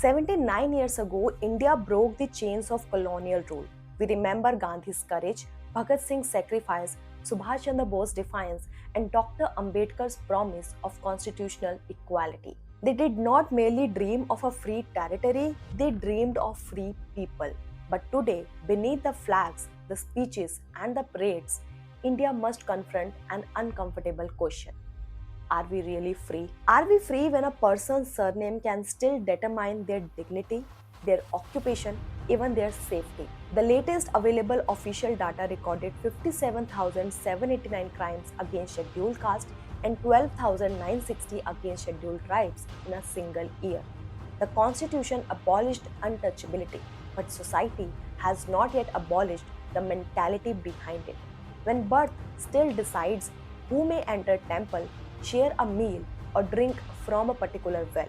79 years ago, India broke the chains of colonial rule. We remember Gandhi's courage, Bhagat Singh's sacrifice, Subhash Chandra Bose's defiance, and Dr. Ambedkar's promise of constitutional equality. They did not merely dream of a free territory, they dreamed of free people. But today, beneath the flags, the speeches, and the parades, India must confront an uncomfortable question. Are we really free? Are we free when a person's surname can still determine their dignity, their occupation, even their safety? The latest available official data recorded 57,789 crimes against scheduled caste and 12,960 against scheduled tribes in a single year. The constitution abolished untouchability, but society has not yet abolished the mentality behind it. When birth still decides who may enter temple, share a meal, or drink from a particular well,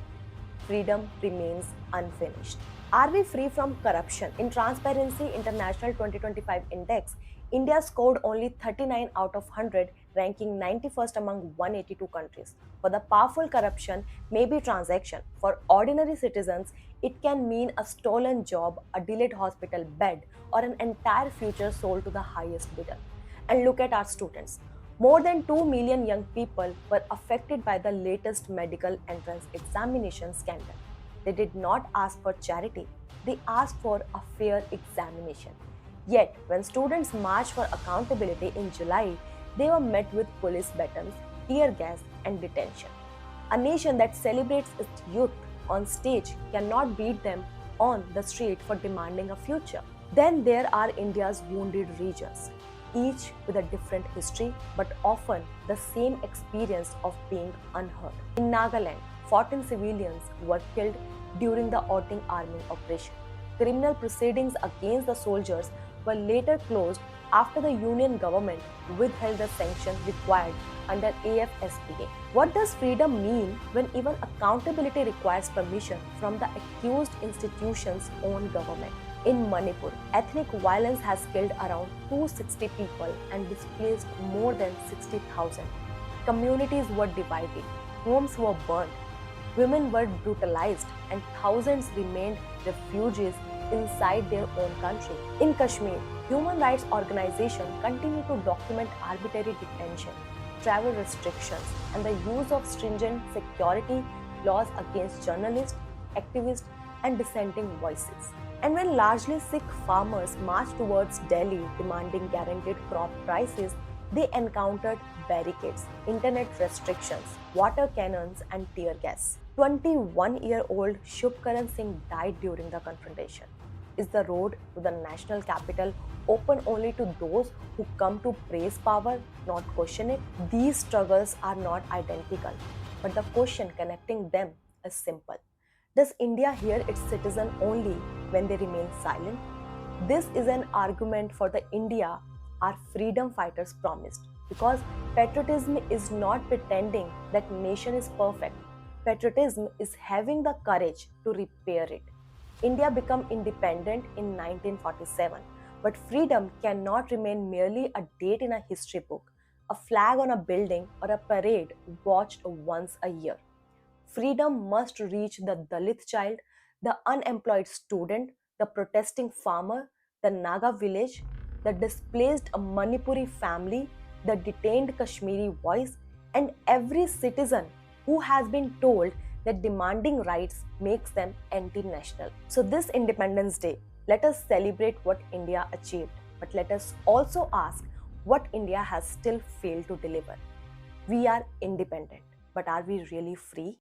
freedom remains unfinished. Are we free from corruption? In Transparency International 2025 Index, India scored only 39 out of 100, ranking 91st among 182 countries. For the powerful, corruption may be transaction. For ordinary citizens, it can mean a stolen job, a delayed hospital bed, or an entire future sold to the highest bidder. And look at our students. More than 2 million young people were affected by the latest medical entrance examination scandal. They did not ask for charity, they asked for a fair examination. Yet, when students marched for accountability in July, they were met with police batons, tear gas, and detention. A nation that celebrates its youth on stage cannot beat them on the street for demanding a future. Then there are India's wounded regions, each with a different history but often the same experience of being unheard. In Nagaland, 14 civilians were killed during the Outing Army operation. Criminal proceedings against the soldiers were later closed after the Union government withheld the sanctions required under AFSPA. What does freedom mean when even accountability requires permission from the accused institution's own government? In Manipur, ethnic violence has killed around 260 people and displaced more than 60,000. Communities were divided, homes were burned, women were brutalized, and thousands remained refugees inside their own country. In Kashmir, human rights organizations continue to document arbitrary detention, travel restrictions, and the use of stringent security laws against journalists, activists, and dissenting voices. And when largely Sikh farmers marched towards Delhi demanding guaranteed crop prices, they encountered barricades, internet restrictions, water cannons, and tear gas. 21-year-old Shubkaran Singh died during the confrontation. Is the road to the national capital open only to those who come to praise power, not question it? These struggles are not identical, but the question connecting them is simple. Does India hear its citizens only when they remain silent? This is an argument for the India our freedom fighters promised. Because patriotism is not pretending that nation is perfect. Patriotism is having the courage to repair it. India became independent in 1947, but freedom cannot remain merely a date in a history book, a flag on a building, or a parade watched once a year. Freedom must reach the Dalit child, the unemployed student, the protesting farmer, the Naga village, the displaced Manipuri family, the detained Kashmiri voice, and every citizen who has been told that demanding rights makes them anti national. So, this Independence Day, let us celebrate what India achieved, but let us also ask what India has still failed to deliver. We are independent, but are we really free?